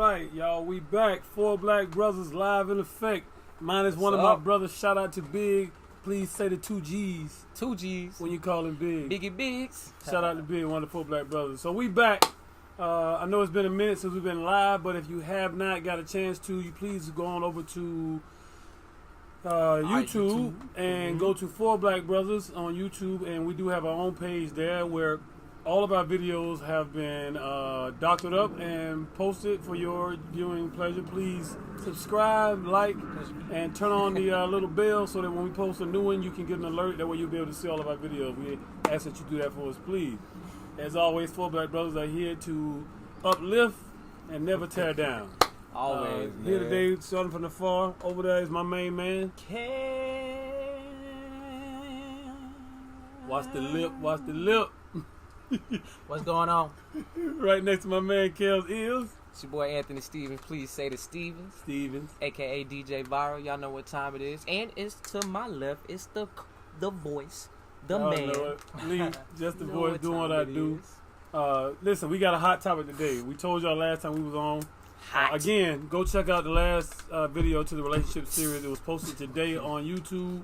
right, y'all, we back. 4 Black Brothers live in effect. Minus one of my brothers. Shout out to Big. Please say the 2 G's. 2 G's. When you call him Big. Biggie Biggs. Shout out to Big, one of the 4 Black Brothers. So we back. I know it's been a minute since we've been live, but if you have not got a chance to, you please go on over to YouTube and go to 4 Black Brothers on YouTube, and we do have our own page there where all of our videos have been doctored up and posted for your viewing pleasure. Please subscribe, like, and turn on the little bell so that when we post a new one, you can get an alert. That way you'll be able to see all of our videos. We ask that you do that for us, please. As always, 4 Black Brothers are here to uplift and never tear down. Always, here today, starting from the far. Over there is my main man. Watch the lip, watch the lip. What's going on? Right next to my man Kels is it's your boy Anthony Stevens. Please say to Stevens, aka DJ Viral. Y'all know what time it is. And it's to my left. It's the voice, the man. Please, just the voice doing what I do. Listen, we got a hot topic today. We told y'all last time we was on. Again, go check out the last video to the relationship series. It was posted today on YouTube.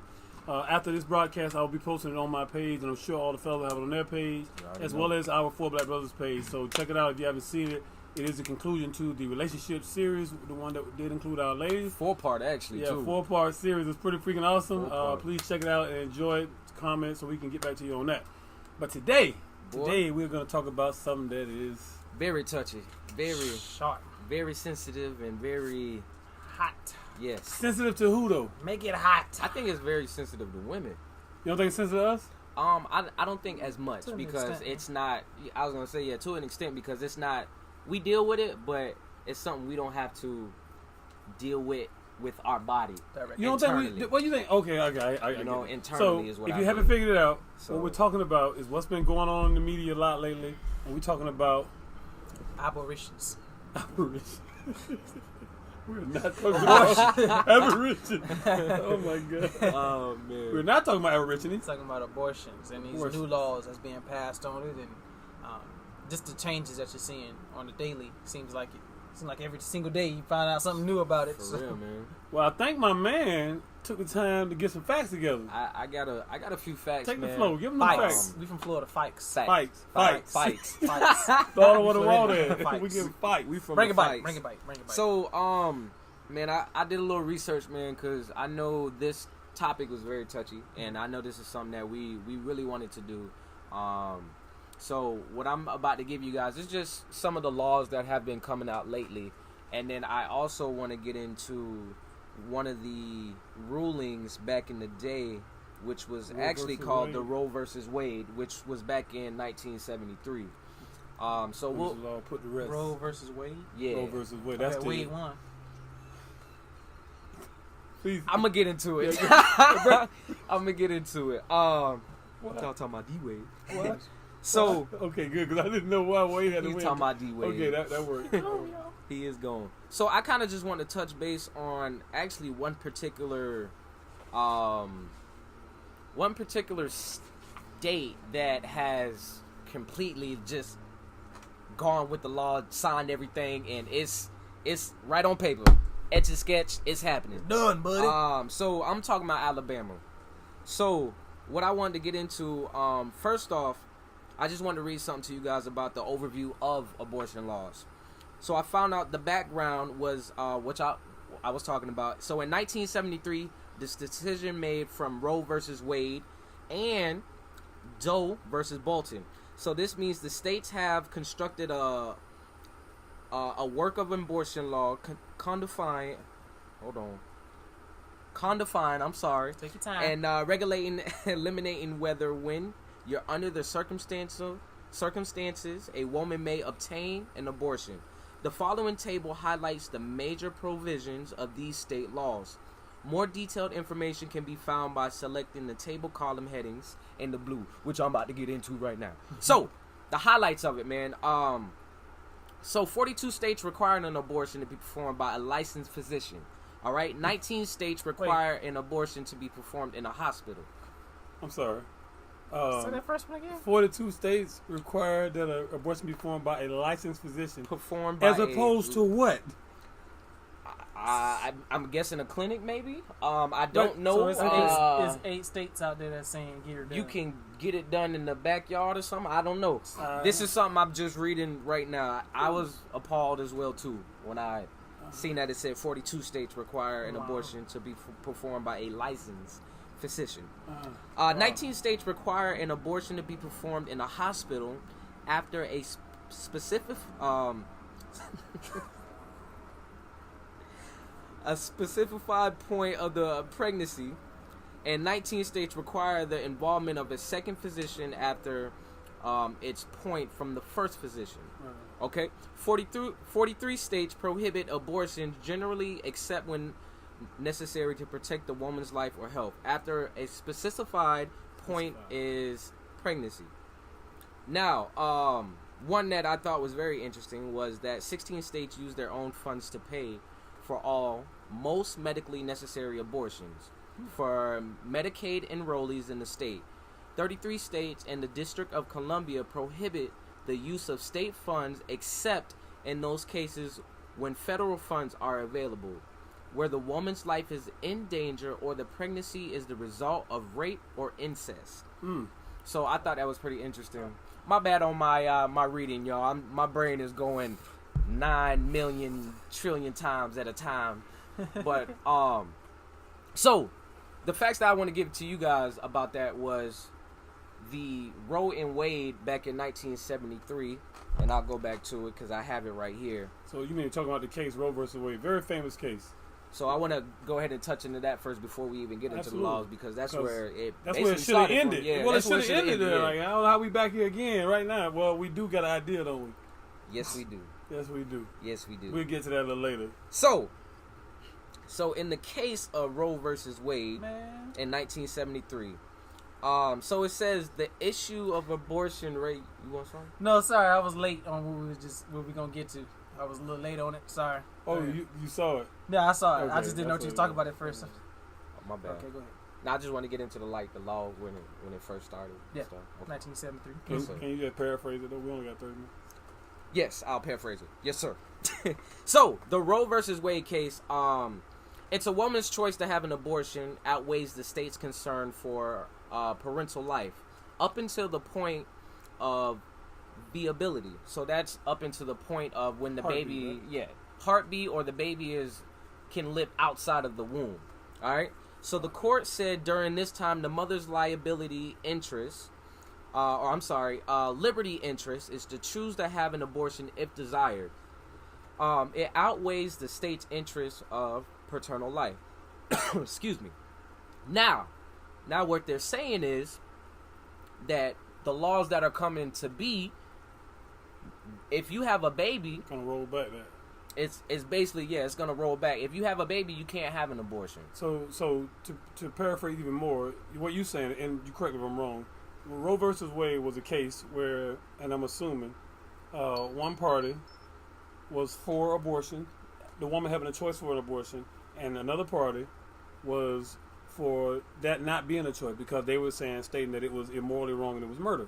After this broadcast, I'll be posting it on my page, and I'm sure all the fellas have it on their page, as well as our 4 Black Brothers page. So check it out if you haven't seen it. It is a conclusion to the relationship series, the one that did include our ladies. 4-part actually, too. 4-part series. It's pretty freaking awesome. Please check it out and enjoy it. Comment so we can get back to you on that. But today we're going to talk about something that is very touchy, very sharp, very sensitive, and very hot. Yes. Sensitive to who though? Make it hot. I think it's very sensitive to women. You don't think it's sensitive to us? I don't think as much because it's not. I was gonna say to an extent because it's not. We deal with it, but it's something we don't have to deal with our body. You don't think? What do you think? Okay, I internally is what. So if you haven't figured it out, what we're talking about is what's been going on in the media a lot lately, and we're talking about aberrations. We're not talking about aberration. Oh my god. Oh man. We're not talking about aberration. We're talking about abortions and these new laws that's being passed on it, and just the changes that you're seeing on the daily. Seems like every single day you find out something new about it. For real, man. Well, I think my man took the time to get some facts together. I got a few facts. Take man. the flow. Give them the facts. We from Florida. Fikes. Fikes. Throw it on the wall there. We give fight. We from bring the it back. Fikes. Bring it back. So, man, I did a little research, man, because I know this topic was very touchy, and I know this is something that we really wanted to do. So what I'm about to give you guys is just some of the laws that have been coming out lately, and then I also want to get into one of the rulings back in the day, which was actually called the Roe versus Wade, which was back in 1973. So we'll put the rest. Roe versus Wade. Yeah. Roe versus Wade. That's the Wade won. Please. I'm gonna get into it. I'm gonna get into it. What y'all talking about, D-Wade? What? So okay, good, because I didn't know why Wade had to win. He's talking about D-Wade. Okay, that worked. He is gone. So I kind of just want to touch base on actually one particular state that has completely just gone with the law, signed everything, and it's right on paper. Etch a sketch, it's happening. It's done, buddy. So I'm talking about Alabama. So what I wanted to get into, first off, I just wanted to read something to you guys about the overview of abortion laws. So I found out the background was which I was talking about. So in 1973, this decision made from Roe versus Wade and Doe versus Bolton. So this means the states have constructed a work of abortion law codifying. I'm sorry. Take your time. And regulating, eliminating whether when you're under the circumstances a woman may obtain an abortion. The following table highlights the major provisions of these state laws. More detailed information can be found by selecting the table column headings in the blue, which I'm about to get into right now. So, the highlights of it, man. So 42 states requiring an abortion to be performed by a licensed physician. All right, 19 states require an abortion to be performed in a hospital. I'm sorry. Say that first one again. 42 states require that an abortion be performed by a licensed physician. Performed by as opposed to what? I'm guessing a clinic, maybe. I don't know. So it's 8 states out there that's saying get it done. You can get it done in the backyard or something. I don't know. This is something I'm just reading right now. I was appalled as well too when I seen that it said 42 states require an abortion to be performed by a licensed physician. 19 states require an abortion to be performed in a hospital after a specific a specified point of the pregnancy, and 19 states require the involvement of a second physician after its point from the first physician. Okay, 43 states prohibit abortions generally except when necessary to protect the woman's life or health after a specified point is pregnancy. Now, one that I thought was very interesting was that 16 states use their own funds to pay for all most medically necessary abortions for Medicaid enrollees in the state. 33 states and the District of Columbia prohibit the use of state funds except in those cases when federal funds are available, where the woman's life is in danger or the pregnancy is the result of rape or incest. So I thought that was pretty interesting. My bad on my reading, y'all. My brain is going 9 million trillion times at a time. But so the facts that I want to give to you guys about that was the Roe and Wade back in 1973, and I'll go back to it because I have it right here. So you mean talking about the case Roe versus Wade, very famous case. So I want to go ahead and touch into that first before we even get into the laws, because that's where it should have ended. Yeah, well, it should have ended there. Yeah. Like, I don't know how we back here again right now. Well, we do got an idea, don't we? Yes, we do. Yes, we do. Yes, we do. We'll get to that a little later. So in the case of Roe versus Wade in 1973, so it says the issue of abortion rate. You want something? No, sorry, I was late on what we gonna get to. I was a little late on it. Sorry. Oh, you saw it? Yeah, I saw it. Okay, I just didn't know what you was talking about it first. Oh, my bad. Okay, go ahead. Now I just want to get into the law when it first started. Yeah, stuff. Okay. 1973. Can you just paraphrase it? Though we only got 30 minutes. Yes, I'll paraphrase it. Yes, sir. So the Roe versus Wade case, it's a woman's choice to have an abortion outweighs the state's concern for parental life up until the point of viability. So that's up until the point of when the baby, heartbeat, or the baby can live outside of the womb. All right. So the court said during this time the mother's liberty interest is to choose to have an abortion if desired. It outweighs the state's interest of paternal life. Excuse me. Now what they're saying is that the laws that are coming to be, if you have a baby, gonna roll back that. It's basically it's gonna roll back. If you have a baby, you can't have an abortion. So to paraphrase even more, what you're saying, and you correct me if I'm wrong, Roe versus Wade was a case where, and I'm assuming, one party was for abortion, the woman having a choice for an abortion, and another party was for that not being a choice because they were stating that it was immorally wrong and it was murder.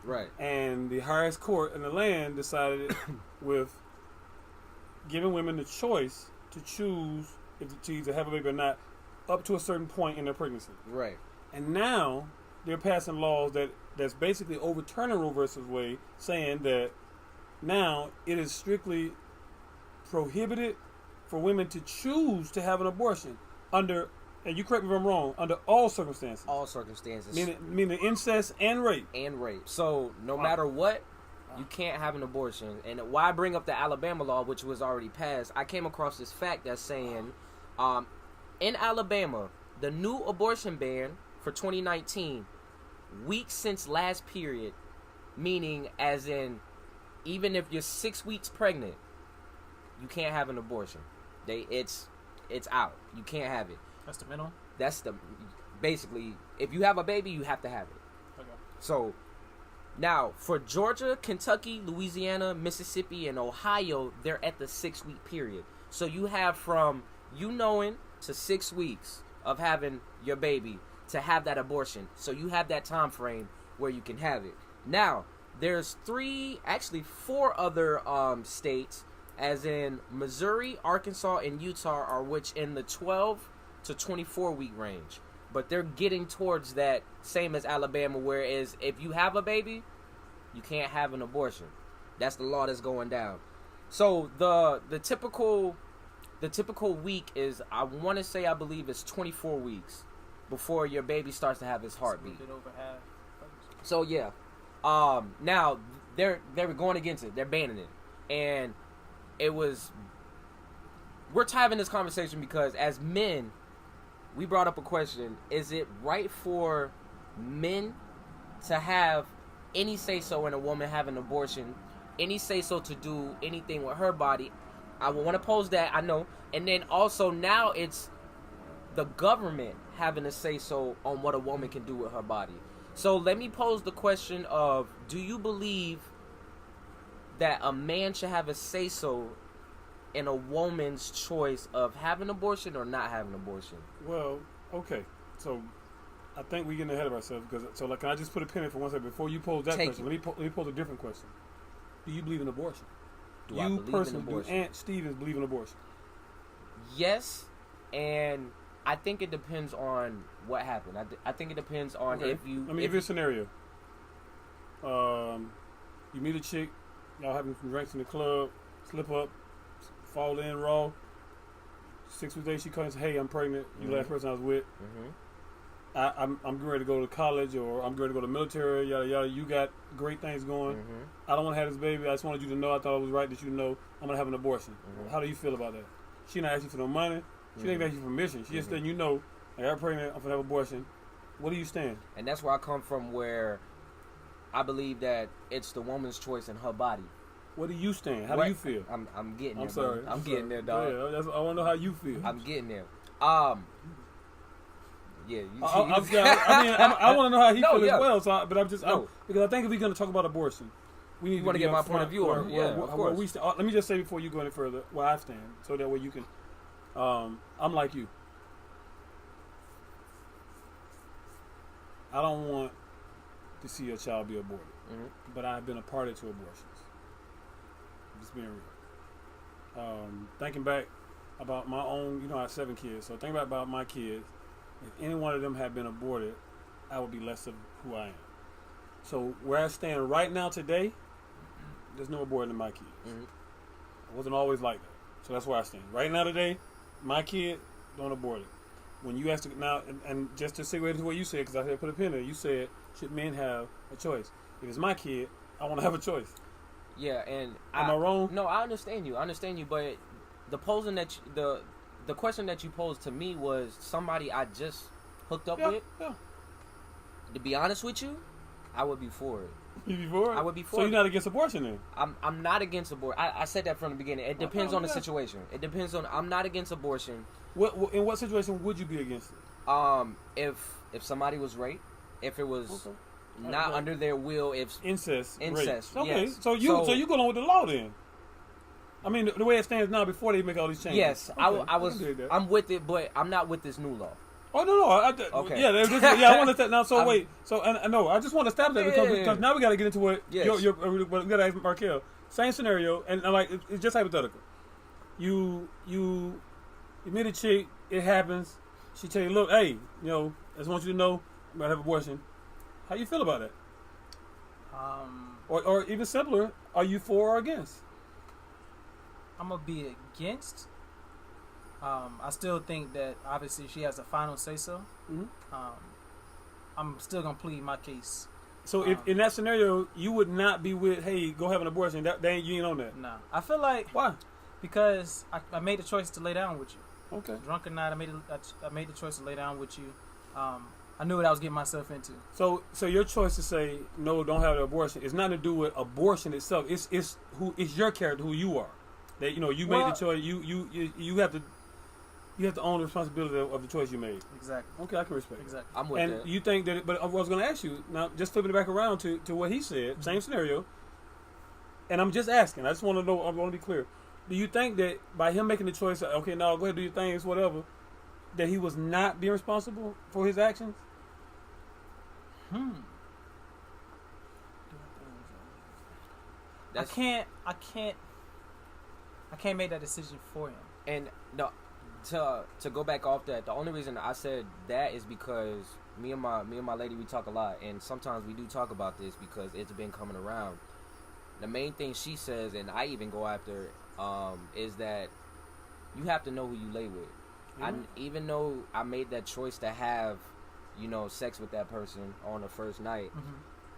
Right. And the highest court in the land decided with giving women the choice to choose if to either have a baby or not up to a certain point in their pregnancy. Right. And now they're passing laws that's basically overturning Roe versus Wade, saying that now it is strictly prohibited for women to choose to have an abortion under, and you correct me if I'm wrong, under all circumstances. All circumstances. Meaning incest and rape. So no matter what, you can't have an abortion. And why I bring up the Alabama law, which was already passed, I came across this fact that's saying, in Alabama, the new abortion ban for 2019, weeks since last period, meaning as in, even if you're 6 weeks pregnant, you can't have an abortion. It's out. You can't have it. That's the minimum? That's basically, if you have a baby, you have to have it. Okay. So, now, for Georgia, Kentucky, Louisiana, Mississippi, and Ohio, they're at the 6 week period. So you have from you knowing to 6 weeks of having your baby to have that abortion. So you have that time frame where you can have it. Now, there's 4 other states, as in Missouri, Arkansas, and Utah, are which in the 12 to 24 week range. But they're getting towards that, same as Alabama, whereas if you have a baby, you can't have an abortion. That's the law that's going down. So the typical week is, I want to say, I believe it's 24 weeks before your baby starts to have his heartbeat. Over half. So yeah, now they're going against it. They're banning it, and we're having this conversation because as men, we brought up a question: is it right for men to have any say so in a woman having an abortion, any say so to do anything with her body? I want to pose that, I know. And then also now it's the government having a say so on what a woman can do with her body. So let me pose the question of, do you believe that a man should have a say so in a woman's choice of having an abortion or not having an abortion? Well, okay. So I think we're getting ahead of ourselves can I just put a pin in for one second before you pose that question? Let me pose a different question. Do you believe in abortion? Do I believe in abortion? Do Aunt Stevens believe in abortion? Yes, and I think it depends on what happened. I think it depends on if you... Let me give you a scenario. You meet a chick, y'all having some drinks in the club, slip up, fall in raw. 6 weeks later, she comes and says, hey, I'm pregnant. You last person I was with. I'm getting ready to go to college, or I'm going to go to the military, yada, yada. You got great things going. I don't want to have this baby. I just wanted you to know. I thought it was right that you know I'm going to have an abortion. How do you feel about that? She not asking for no money. She didn't even ask you for permission. She just letting you know, I got pregnant, I'm going to have an abortion. What do you stand? And that's where I come from, where I believe that it's the woman's choice in her body. Where do you stand? How do you feel? I'm getting there. I'm sorry. I'm getting there, dog. Yeah, I want to know how you feel. I'm getting there. Yeah, I want to know how he feels as well. So, but because I think if we're going to talk about abortion, we need to get my point of view on it. Of course. Let me just say before you go any further where I stand, so that way you can. I'm like you. I don't want to see a child be aborted, but I've been a party to abortions. Just being real. Thinking back about my own, I have 7 kids, so thinking back about my kids. If any one of them had been aborted, I would be less of who I am. So where I stand right now today, there's no aborting in my kids. I wasn't always like that. So that's where I stand. Right now today, my kid, don't abort it. When you asked now, and just to segue into what you said, because I had put a pin in it, you said, should men have a choice? If it's my kid, I want to have a choice. Yeah, and am I wrong? No, I understand you. But the question that you posed to me was somebody I just hooked up with. Yeah. To be honest with you, I would be for it. You be for it? I would be for it. So you're not against abortion then? I'm not against abortion. I said that from the beginning. It depends on the situation. It depends on. I'm not against abortion. In what situation would you be against it? If somebody was raped, if it was not under their will, if incest. Okay, yes. So you go along with the law then? I mean, the way it stands now, before they make all these changes. Yes, okay. I'm with it, but I'm not with this new law. Oh no! Okay. Yeah, I want to now. So wait. So I know. I just want to establish that because now we got to get into what we got to ask Markel. Same scenario, and like it's just hypothetical. You meet a chick. It happens. She tell you, look, hey, I just want you to know I'm gonna have an abortion. How you feel about that? Or even simpler, are you for or against? I'm gonna be against. I still think that obviously she has a final say so. I'm still gonna plead my case. So if in that scenario you would not be with, hey, go have an abortion, you ain't on that. Nah, I feel like why? Because I made the choice to lay down with you. Okay. Drunk or not, I made the choice to lay down with you. I knew what I was getting myself into. So your choice to say no, don't have an abortion, it's nothing to do with abortion itself. It's your character, who you are. That you made the choice. You have to own the responsibility of the choice you made. Exactly. Okay, I can respect. Exactly. I'm with that. You think that? But I was going to ask you now. Just flipping it back around to what he said. Same scenario. And I'm just asking. I just want to know. I want to be clear. Do you think that by him making the choice, okay, now go ahead, do your things, whatever, that he was not being responsible for his actions? I can't make that decision for him. And no, to go back off that, the only reason I said that is because me and my lady, we talk a lot, and sometimes we do talk about this because it's been coming around. The main thing she says, and I even go after, is that you have to know who you lay with. Even though I made that choice to have, sex with that person on the first night,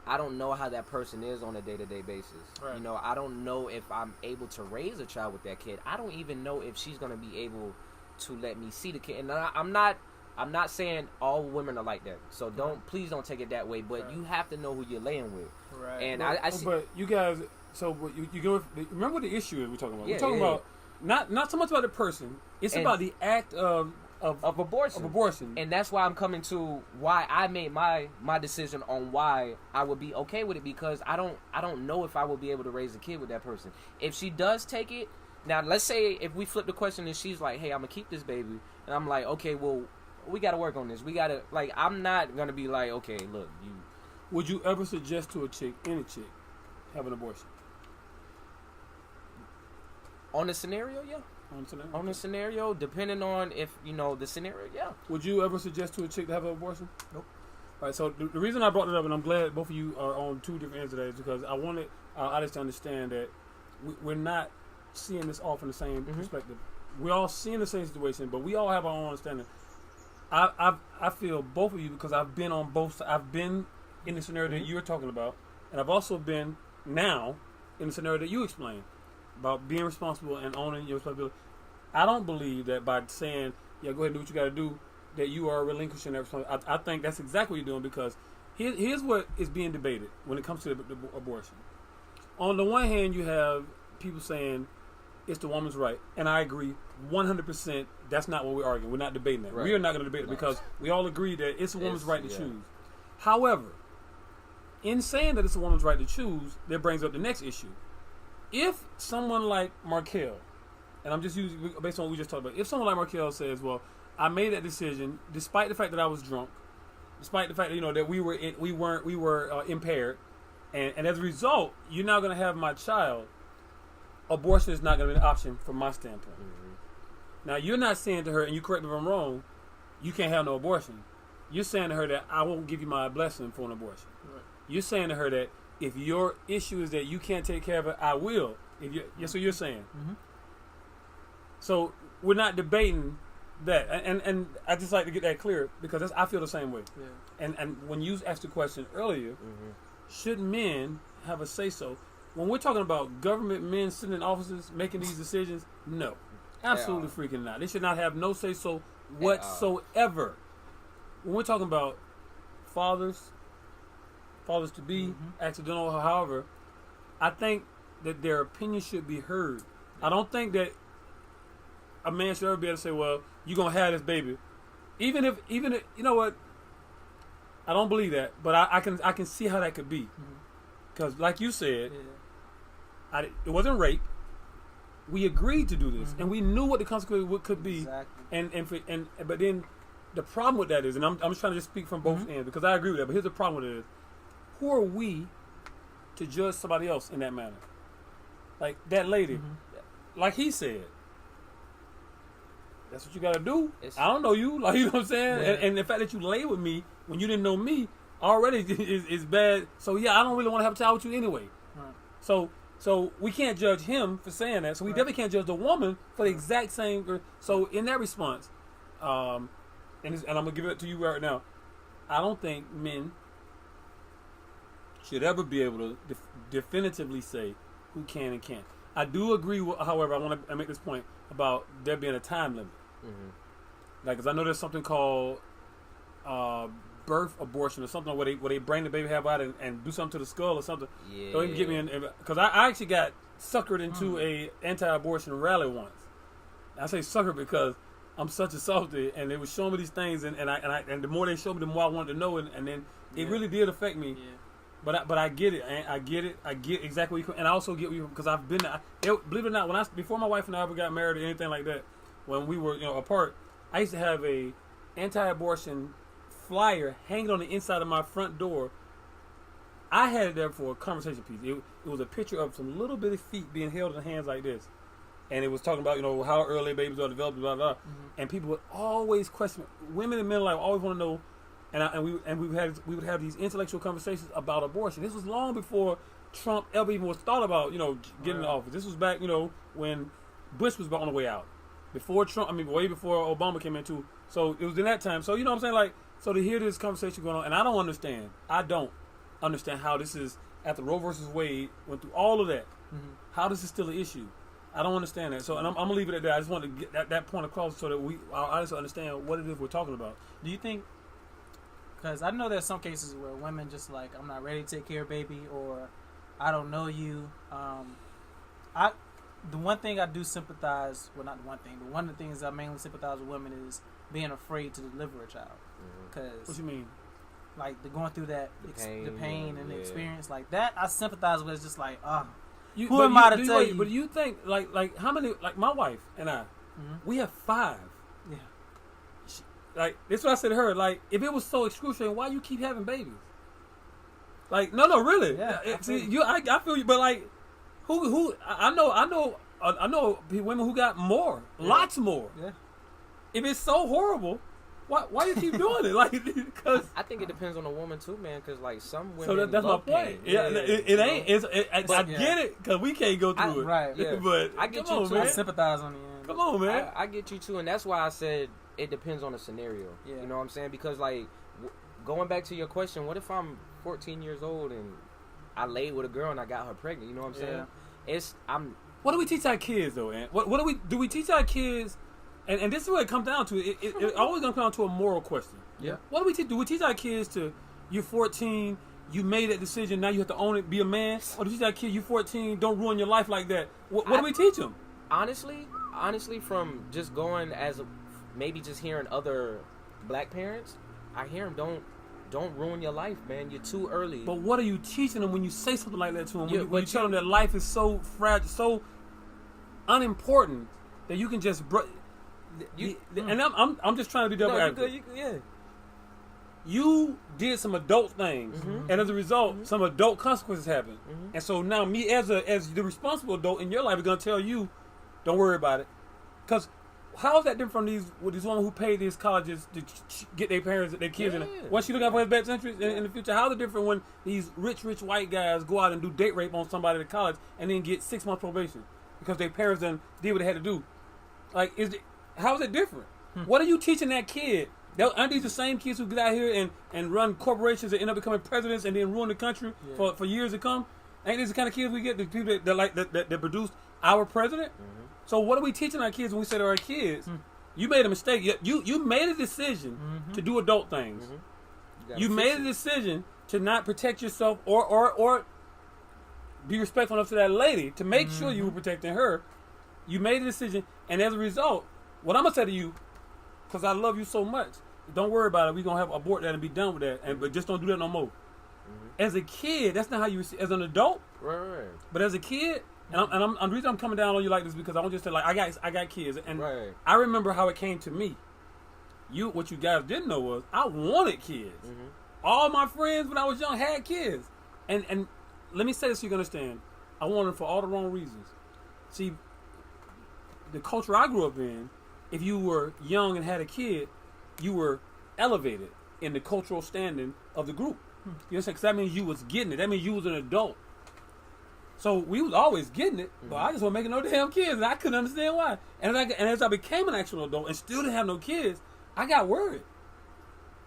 I don't know how that person is on a day-to-day basis. Right. I don't know if I'm able to raise a child with that kid. I don't even know if she's going to be able to let me see the kid. And I'm not saying all women are like that. So please don't take it that way. But you have to know who you're laying with. Right. And I see. But you guys, you go. Remember what the issue is we're talking about. We're talking about not so much about the person. It's about the act of abortion. And that's why I'm coming to why I made my decision on why I would be okay with it, because I don't know if I will be able to raise a kid with that person. If she does take it, now let's say if we flip the question and she's like, hey, I'm gonna keep this baby, and I'm like, okay, well, we gotta work on this. We gotta, like, I'm not gonna be like, okay, look, you. Would you ever suggest to any chick, have an abortion? On the scenario, yeah. On the scenario, depending on if, the scenario, yeah. Would you ever suggest to a chick to have an abortion? Nope. All right, so the reason I brought it up, and I'm glad both of you are on two different ends of that, is because I wanted audience to understand that we're not seeing this all from the same perspective. We're all seeing the same situation, but we all have our own understanding. I feel both of you, because I've been on both sides. I've been in the scenario that you're talking about, and I've also been now in the scenario that you explained about being responsible and owning your responsibility. I don't believe that by saying, yeah, go ahead and do what you got to do, that you are relinquishing that responsibility. I think that's exactly what you're doing, because here's what is being debated when it comes to the abortion. On the one hand, you have people saying it's the woman's right, and I agree 100%. That's not what we're arguing. We're not debating that. Right. We are not going to debate it, because we all agree that it's a woman's right to choose. However, in saying that it's a woman's right to choose, that brings up the next issue. If someone like Markel, and I'm just using based on what we just talked about, if someone like Markel says, well, I made that decision despite the fact that I was drunk, despite the fact that, that we were impaired, and as a result, you're now going to have my child, abortion is not going to be an option from my standpoint. Now, you're not saying to her, and you correct me if I'm wrong, you can't have no abortion. You're saying to her that I won't give you my blessing for an abortion. Right. You're saying to her that if your issue is that you can't take care of it, I will. That's what you're saying. So we're not debating that, and I just like to get that clear, because I feel the same way. Yeah. And when you asked the question earlier, should men have a say so? When we're talking about government men sitting in offices making these decisions, no, absolutely freaking not. They should not have no say so whatsoever. When we're talking about fathers to be, accidental, however, I think that their opinion should be heard. I don't think that a man should ever be able to say, well, you're going to have this baby. Even if, you know what, I don't believe that, but I can see how that could be. Because like you said, it wasn't rape. We agreed to do this, and we knew what the consequences could be. Exactly. But then the problem with that is, and I'm just trying to just speak from both ends, because I agree with that, but here's the problem with it is, who are we to judge somebody else in that manner? Like that lady, like he said, that's what you got to do. I don't know you, like, you know what I'm saying? Yeah. And the fact that you lay with me when you didn't know me already is bad. So yeah, I don't really want to have a child with you anyway. Right. So we can't judge him for saying that. So we definitely can't judge the woman for the exact same. So in that response, and I'm gonna give it to you right now. I don't think men should ever be able to definitively say who can and can't. I do agree with, however, I want to make this point about there being a time limit. Like, because I know there's something called birth abortion or something where they bring the baby out and do something to the skull or something. Yeah. Don't even get me in, because I actually got suckered into a anti-abortion rally once. I say sucker because I'm such a softy, and they were showing me these things, and the more they showed me, the more I wanted to know, and then it really did affect me. Yeah. But I get it. I get exactly what you, and I also get what you, because I've been believe it or not, before my wife and I ever got married or anything like that, when we were apart, I used to have a anti-abortion flyer hanging on the inside of my front door I had it there for a conversation piece. It was a picture of some little bitty feet being held in hands like this. And it was talking about, how early babies are developing, blah, blah, blah. Mm-hmm. And people would always question, women and men alike always want to know, and we would have these intellectual conversations about abortion. This was long before Trump ever even was thought about, getting in office. This was back, when Bush was on the way out. Before Trump, way before Obama came in too. So it was in that time. So, you know what I'm saying? So to hear this conversation going on, and I don't understand how this is, after Roe versus Wade, went through all of that, how this is still an issue. I don't understand that. So, and I'm going to leave it at that. I just want to get that point across so that our audience understand what it is we're talking about. Do you think, because I know there's some cases where women just like, I'm not ready to take care of baby, or I don't know you. The one thing I do sympathize, well, not the one thing, but one of the things I mainly sympathize with women is being afraid to deliver a child. Because what you mean? Like, they're going through that, the pain and the experience like that. I sympathize with. It's just like, who am I to tell you? But you think, like how many, like my wife and I, we have 5. Yeah. This is what I said to her. Like, if it was so excruciating, why you keep having babies? Like, no, really. Yeah. I feel you, but like, who? I know women who got more, lots more. Yeah. If it's so horrible, why you keep doing it? Like, because I think it depends on the woman too, man. Because like some women, so that's my point. Pain. Yeah, it ain't. I get it because we can't go through it. Right. Yeah. But I get come you on, too. man. I sympathize on the end. Come on, man. I get you too, and that's why I said it depends on the scenario. Yeah. You know what I'm saying? Because like going back to your question, what if I'm 14 years old and I laid with a girl and I got her pregnant? You know what I'm saying? What do we teach our kids though, Ant? What do we teach our kids? And this is what it comes down to. It always gonna come down to a moral question. Yeah. What do we teach? Do we teach our kids to, you're 14, you made that decision, now you have to own it, be a man? Or do we teach our kids, you're 14, don't ruin your life like that? What do we teach them? Honestly, from just going maybe just hearing other black parents, I hear them, don't ruin your life, man. You're too early. But what are you teaching them when you say something like that to them? When you tell them that life is so fragile, so unimportant that you can just and I'm just trying to be double advocate. You did some adult things, and as a result, some adult consequences happen. And so now, me as the responsible adult in your life is gonna tell you, don't worry about it, because how is that different from these women who pay these colleges to get their kids in it? Once you look out for his best interest in the future, how is it different when these rich white guys go out and do date rape on somebody at college and then get 6 months probation because their parents done did what they had to do? Like, how is it different? What are you teaching that kid? Aren't these the same kids who get out here and run corporations and end up becoming presidents and then ruin the country for years to come? Ain't these the kind of kids we get? The people that produced our president? So what are we teaching our kids when we say to our kids, you made a mistake. You made a decision to do adult things. You made a decision to not protect yourself or be respectful enough to that lady to make sure you were protecting her. You made a decision, and as a result, what I'm going to say to you, because I love you so much, don't worry about it. We're going to abort that and be done with that, but just don't do that no more. As a kid, that's not how you receive. As an adult, right. But as a kid, and the reason I'm coming down on you like this because I want you to say, like, I got kids, and I remember how it came to me. What you guys didn't know was I wanted kids. All my friends when I was young had kids, and let me say this so you can understand. I wanted them for all the wrong reasons. See, the culture I grew up in, if you were young and had a kid, you were elevated in the cultural standing of the group. You understand? Because that means you was getting it. That means you was an adult. So we was always getting it, but I just wasn't making no damn kids, and I couldn't understand why. And as I became an actual adult and still didn't have no kids, I got worried.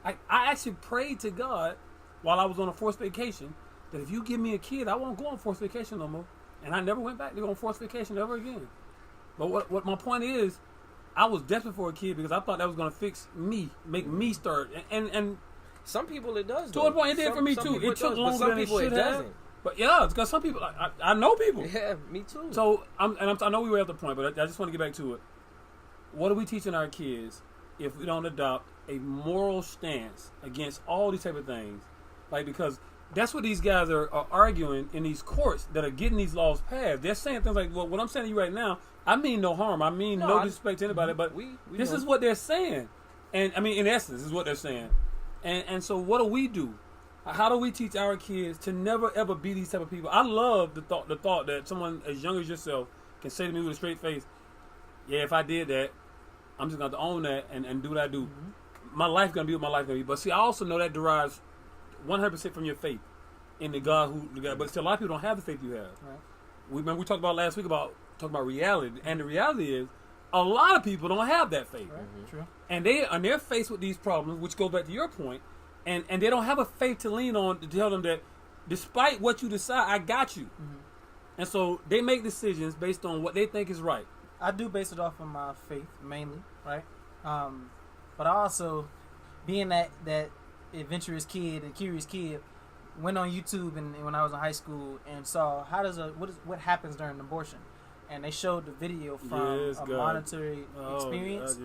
I actually prayed to God while I was on a forced vacation that if you give me a kid, I won't go on forced vacation no more. And I never went back to go on forced vacation ever again. But what my point is, I was desperate for a kid because I thought that was going to fix me, make me start. And some people it does. To a point, it did for me too. It took longer than it should have. But yeah, because some people, I know people. Yeah, me too. So I know we were at the point, but I just want to get back to it. What are we teaching our kids if we don't adopt a moral stance against all these type of things? Like, because that's what these guys are arguing in these courts that are getting these laws passed. They're saying things like, well, what I'm saying to you right now, I mean no harm. I mean no disrespect to anybody, but this is what they're saying. And I mean, in essence, this is what they're saying. And so what do? How do we teach our kids to never ever be these type of people? I love the thought that someone as young as yourself can say to me with a straight face, yeah, if I did that, I'm just going to own that and do what I do. Mm-hmm. My life going to be what my life going to be. But see, I also know that derives 100% from your faith in the God who, but still a lot of people don't have the faith you have. Right. We talked about last week about reality, and the reality is a lot of people don't have that faith. Right. Mm-hmm. True. And they're faced with these problems, which goes back to your point, and they don't have a faith to lean on to tell them that despite what you decide, I got you. Mm-hmm. And so they make decisions based on what they think is right. I do base it off of my faith mainly, right? But I also, being that adventurous kid, and curious kid, went on YouTube and when I was in high school and saw what happens during an abortion, and they showed the video from a monetary experience,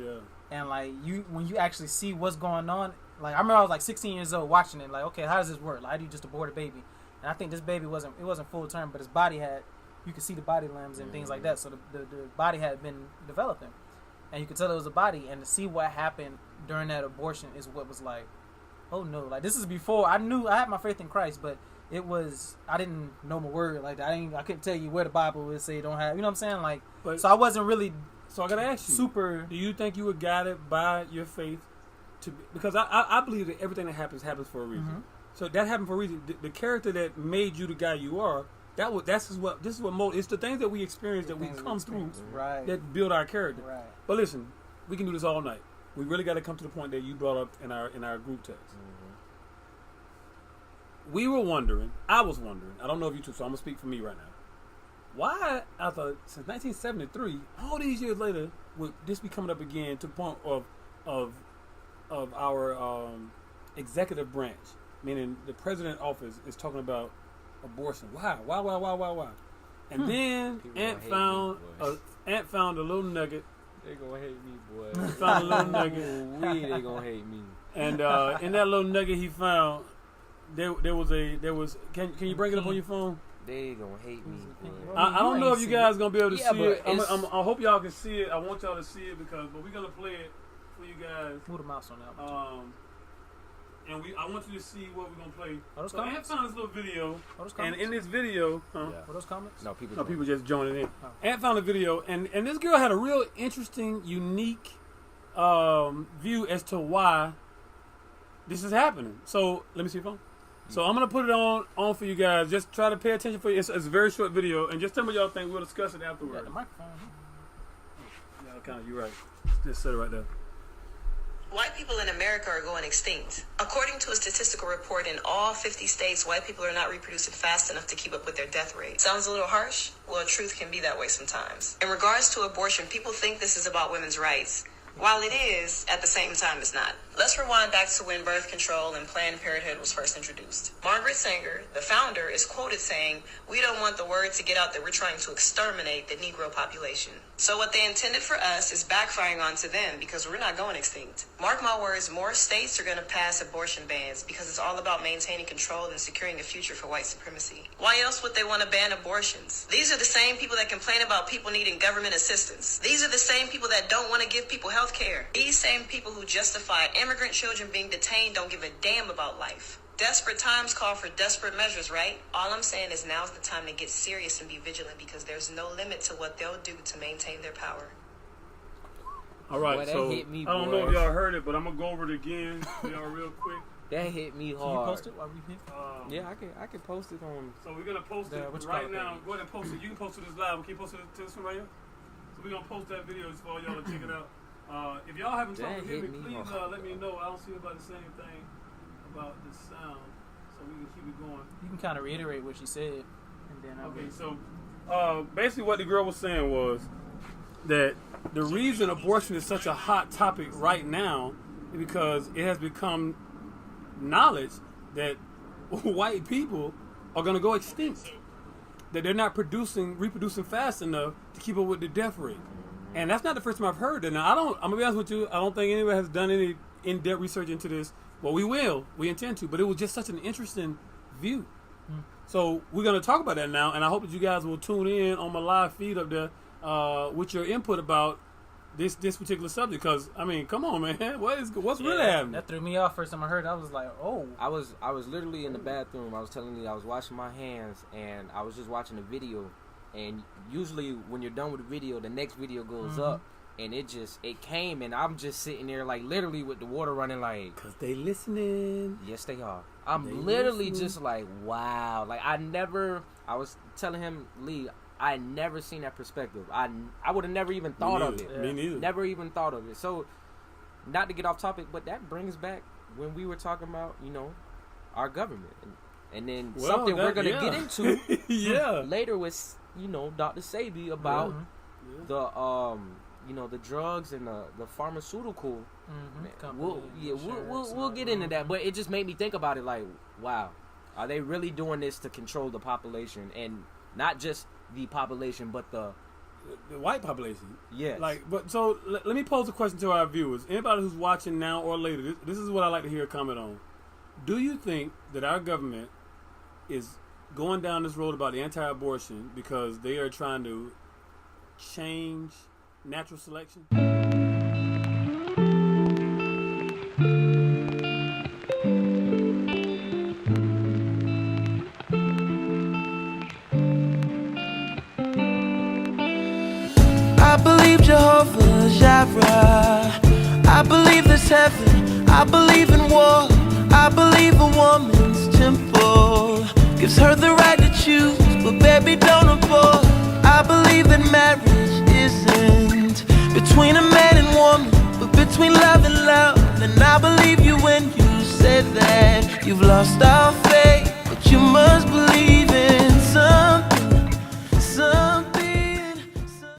and like when you actually see what's going on, like I remember I was like 16 years old watching it, like okay, how does this work? Like, how do you just abort a baby? And I think this baby wasn't full term, but his body you could see the body limbs and things like that, so the body had been developing, and you could tell it was a body, and to see what happened during that abortion is what was like, oh no, like this is before I knew I had my faith in Christ, but I didn't know my word, like I couldn't tell you where the Bible would say don't have, you know what I'm saying, like, so I wasn't really. So I gotta ask you, do you think you were guided by your faith because I believe that everything that happens for a reason. Mm-hmm. So that happened for a reason. The character that made you the guy you are, this is what it's the things that we experience that we come through that build our character. Right. But listen, we can do this all night. We really got to come to the point that you brought up in our group text. Mm-hmm. I was wondering, I don't know if you two, so I'm gonna speak for me right now. Why, since 1973, all these years later, would this be coming up again to the point of our executive branch, meaning the president's office is talking about abortion? Why? And then Ant found a little nugget. They gonna hate me, boy. He found a little nugget. They gonna hate me. And in that little nugget he found, there was. Can you bring it up on your phone? They gonna hate me, boy. I don't know if you guys gonna be able to see it. I hope y'all can see it. I want y'all to see it but we're gonna play it for you guys. Move the mouse on that. And I want you to see what we're gonna play. So I found this little video, and in this video, are those comments? No, people just joining in. Oh. Ant found a video, and this girl had a real interesting, unique view as to why this is happening. So let me see your phone. So I'm gonna put it on for you guys. Just try to pay attention for you. It's a very short video, and just tell me what y'all think. We'll discuss it afterwards. The microphone. Yeah, kind of. You're right. Just set it right there. White people in America are going extinct. According to a statistical report, in all 50 states, white people are not reproducing fast enough to keep up with their death rate. Sounds a little harsh? Well, truth can be that way sometimes. In regards to abortion, people think this is about women's rights. While it is, at the same time it's not. Let's rewind back to when birth control and Planned Parenthood was first introduced. Margaret Sanger, the founder, is quoted saying, "We don't want the word to get out that we're trying to exterminate the Negro population." So what they intended for us is backfiring onto them because we're not going extinct. Mark my words, more states are going to pass abortion bans because it's all about maintaining control and securing a future for white supremacy. Why else would they want to ban abortions? These are the same people that complain about people needing government assistance. These are the same people that don't want to give people health care. These same people who justify immigrant children being detained don't give a damn about life. Desperate times call for desperate measures, right? All I'm saying is now's the time to get serious and be vigilant because there's no limit to what they'll do to maintain their power. All right, boy, so hit me, I don't know if y'all heard it, but I'm going to go over it again for y'all real quick. That hit me hard. Can you post it while we hit? Yeah, I can post it on. So we're going to post it right now. Go ahead and post it. You can post it as live. Can you post it to this one right here? So we're going to post that video just for y'all to check it out. If y'all haven't talked to me, please let me know. I don't see about the same thing about the sound, so we can keep it going. You can kind of reiterate what she said, and then okay. So basically, what the girl was saying was that the reason abortion is such a hot topic right now is because it has become knowledge that white people are going to go extinct. That they're not reproducing fast enough to keep up with the death rate. And that's not the first time I've heard that. Now, I'm going to be honest with you, I don't think anyone has done any in-depth research into this. Well, we intend to, but it was just such an interesting view. So we're going to talk about that now, and I hope that you guys will tune in on my live feed up there with your input about this particular subject? Because I mean, come on, man, what's really happening? That threw me off first time I heard it. I was like, oh. I was literally in the bathroom. I was telling you I was washing my hands, and I was just watching a video. And usually when you're done with the video, the next video goes up, and it came, and I'm just sitting there like literally with the water running, like, Cause they listening. yes, they are. I'm They literally listening. just like, wow. Like I was telling him, Lee, I never seen that perspective. I would have never even thought of it. Me neither. Never even thought of it. So, not to get off topic, but that brings back when we were talking about, our government. And then Well, something we're going to yeah. get into Yeah. later with, Dr. Sabi about the, the drugs and the pharmaceutical. We'll get into that. But it just made me think about it like, wow, are they really doing this to control the population? And not just the population, but the white population. yes. But so let me pose a question to our viewers. Anybody who's watching now or later, this is what I like to hear a comment on. Do you think that our government is going down this road about anti-abortion because they are trying to change natural selection? I believe Jehovah Jireh. I believe there's heaven. I believe in war. I believe a woman's temple gives her the right to choose, but baby, don't abort. I believe that marriage isn't between a man and woman, but between love and love. And I believe you when you said that you've lost all faith, but you must believe in